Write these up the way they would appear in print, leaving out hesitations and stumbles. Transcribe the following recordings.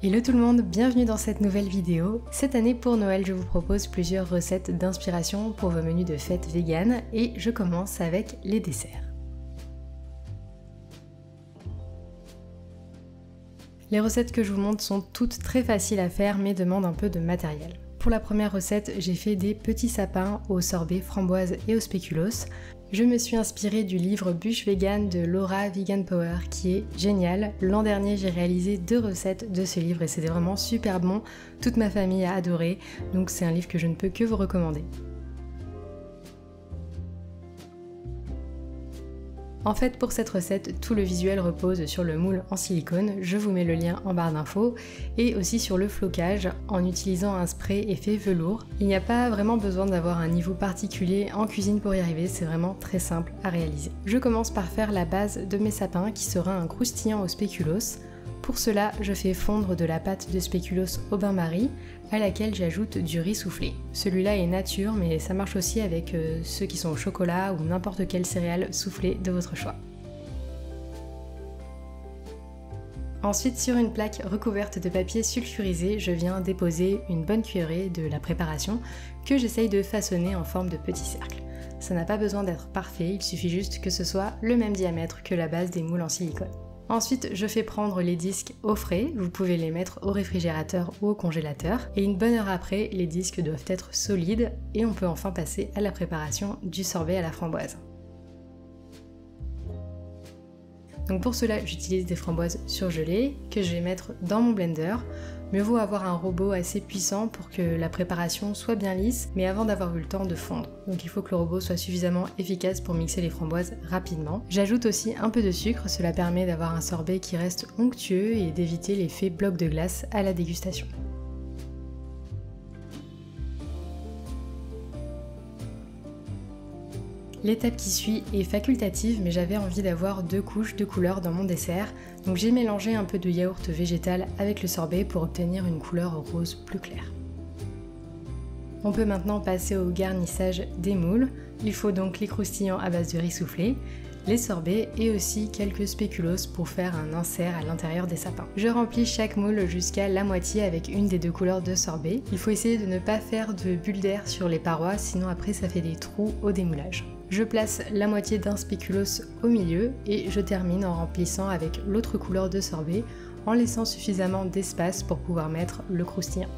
Hello tout le monde, bienvenue dans cette nouvelle vidéo. Cette année pour Noël, je vous propose plusieurs recettes d'inspiration pour vos menus de fête vegan et je commence avec les desserts. Les recettes que je vous montre sont toutes très faciles à faire mais demandent un peu de matériel. Pour la première recette, j'ai fait des petits sapins au sorbet framboise et au spéculoos. Je me suis inspirée du livre Bûche Vegan de Laura Vegan Power qui est génial. L'an dernier, j'ai réalisé 2 recettes de ce livre et c'était vraiment super bon. Toute ma famille a adoré, donc c'est un livre que je ne peux que vous recommander. En fait, pour cette recette, tout le visuel repose sur le moule en silicone, je vous mets le lien en barre d'infos, et aussi sur le flocage en utilisant un spray effet velours. Il n'y a pas vraiment besoin d'avoir un niveau particulier en cuisine pour y arriver, c'est vraiment très simple à réaliser. Je commence par faire la base de mes sapins qui sera un croustillant au spéculoos. Pour cela, je fais fondre de la pâte de spéculoos au bain-marie à laquelle j'ajoute du riz soufflé. Celui-là est nature mais ça marche aussi avec ceux qui sont au chocolat ou n'importe quelle céréale soufflée de votre choix. Ensuite, sur une plaque recouverte de papier sulfurisé, je viens déposer une bonne cuillerée de la préparation que j'essaye de façonner en forme de petits cercles. Ça n'a pas besoin d'être parfait, il suffit juste que ce soit le même diamètre que la base des moules en silicone. Ensuite, je fais prendre les disques au frais, vous pouvez les mettre au réfrigérateur ou au congélateur, et une bonne heure après, les disques doivent être solides et on peut enfin passer à la préparation du sorbet à la framboise. Donc pour cela, j'utilise des framboises surgelées que je vais mettre dans mon blender. Mieux vaut avoir un robot assez puissant pour que la préparation soit bien lisse, mais avant d'avoir eu le temps de fondre. Donc il faut que le robot soit suffisamment efficace pour mixer les framboises rapidement. J'ajoute aussi un peu de sucre, cela permet d'avoir un sorbet qui reste onctueux et d'éviter l'effet bloc de glace à la dégustation. L'étape qui suit est facultative mais j'avais envie d'avoir 2 couches de couleurs dans mon dessert, donc j'ai mélangé un peu de yaourt végétal avec le sorbet pour obtenir une couleur rose plus claire. On peut maintenant passer au garnissage des moules. Il faut donc les croustillants à base de riz soufflé, les sorbets et aussi quelques spéculoos pour faire un insert à l'intérieur des sapins. Je remplis chaque moule jusqu'à la moitié avec une des 2 couleurs de sorbet. Il faut essayer de ne pas faire de bulles d'air sur les parois, sinon après ça fait des trous au démoulage. Je place la moitié d'un spéculoos au milieu et je termine en remplissant avec l'autre couleur de sorbet en laissant suffisamment d'espace pour pouvoir mettre le croustillant.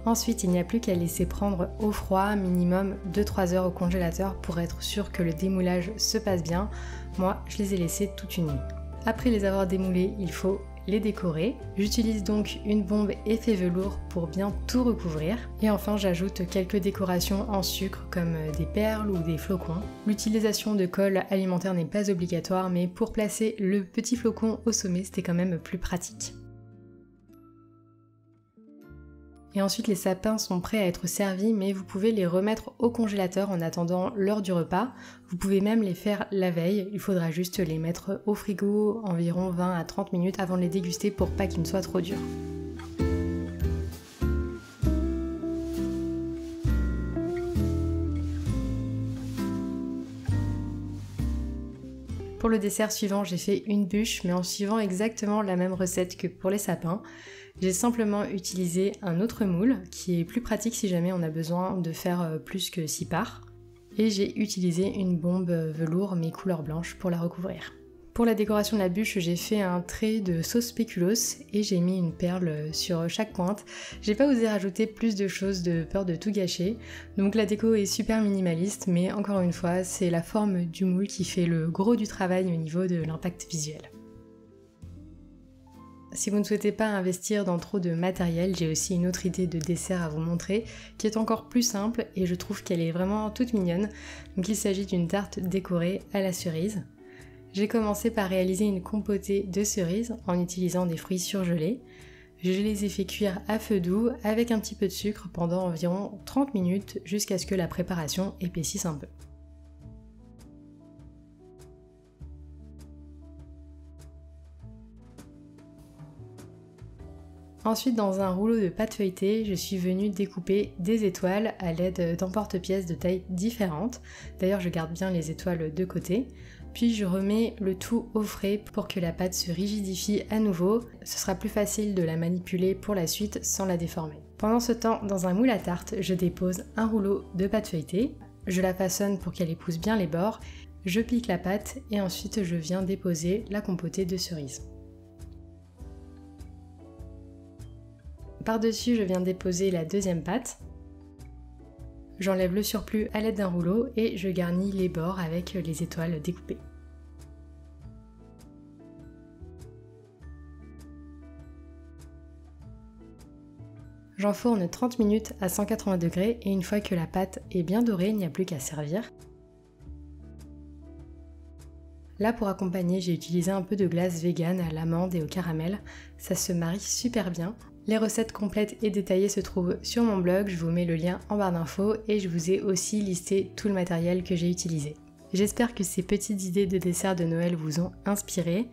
Ensuite, il n'y a plus qu'à laisser prendre au froid, minimum 2-3 heures au congélateur pour être sûr que le démoulage se passe bien. Moi, je les ai laissés toute une nuit. Après les avoir démoulés, il faut les décorer. J'utilise donc une bombe effet velours pour bien tout recouvrir. Et enfin, j'ajoute quelques décorations en sucre comme des perles ou des flocons. L'utilisation de colle alimentaire n'est pas obligatoire, mais pour placer le petit flocon au sommet, c'était quand même plus pratique. Et ensuite les sapins sont prêts à être servis mais vous pouvez les remettre au congélateur en attendant l'heure du repas. Vous pouvez même les faire la veille, il faudra juste les mettre au frigo environ 20 à 30 minutes avant de les déguster pour pas qu'ils ne soient trop durs. Pour le dessert suivant, j'ai fait une bûche mais en suivant exactement la même recette que pour les sapins. J'ai simplement utilisé un autre moule qui est plus pratique si jamais on a besoin de faire plus que 6 parts. Et j'ai utilisé une bombe velours mais couleur blanche pour la recouvrir. Pour la décoration de la bûche, j'ai fait un trait de sauce spéculoos et j'ai mis une perle sur chaque pointe. J'ai pas osé rajouter plus de choses de peur de tout gâcher. Donc la déco est super minimaliste mais encore une fois, c'est la forme du moule qui fait le gros du travail au niveau de l'impact visuel. Si vous ne souhaitez pas investir dans trop de matériel, j'ai aussi une autre idée de dessert à vous montrer qui est encore plus simple et je trouve qu'elle est vraiment toute mignonne. Donc il s'agit d'une tarte décorée à la cerise. J'ai commencé par réaliser une compotée de cerises en utilisant des fruits surgelés. Je les ai fait cuire à feu doux avec un petit peu de sucre pendant environ 30 minutes jusqu'à ce que la préparation épaississe un peu. Ensuite, dans un rouleau de pâte feuilletée, je suis venue découper des étoiles à l'aide d'emporte-pièces de tailles différentes. D'ailleurs, je garde bien les étoiles de côté. Puis je remets le tout au frais pour que la pâte se rigidifie à nouveau. Ce sera plus facile de la manipuler pour la suite sans la déformer. Pendant ce temps, dans un moule à tarte, je dépose un rouleau de pâte feuilletée. Je la façonne pour qu'elle épouse bien les bords. Je pique la pâte et ensuite je viens déposer la compotée de cerises. Par-dessus, je viens déposer la deuxième pâte. J'enlève le surplus à l'aide d'un rouleau et je garnis les bords avec les étoiles découpées. J'enfourne 30 minutes à 180 degrés et une fois que la pâte est bien dorée, il n'y a plus qu'à servir. Là, pour accompagner, j'ai utilisé un peu de glace vegan à l'amande et au caramel. Ça se marie super bien. Les recettes complètes et détaillées se trouvent sur mon blog, je vous mets le lien en barre d'infos et je vous ai aussi listé tout le matériel que j'ai utilisé. J'espère que ces petites idées de dessert de Noël vous ont inspiré.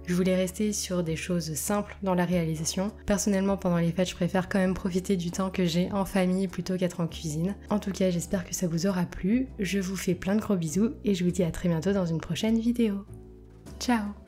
Je voulais rester sur des choses simples dans la réalisation. Personnellement, pendant les fêtes, je préfère quand même profiter du temps que j'ai en famille plutôt qu'être en cuisine. En tout cas, j'espère que ça vous aura plu. Je vous fais plein de gros bisous et je vous dis à très bientôt dans une prochaine vidéo. Ciao!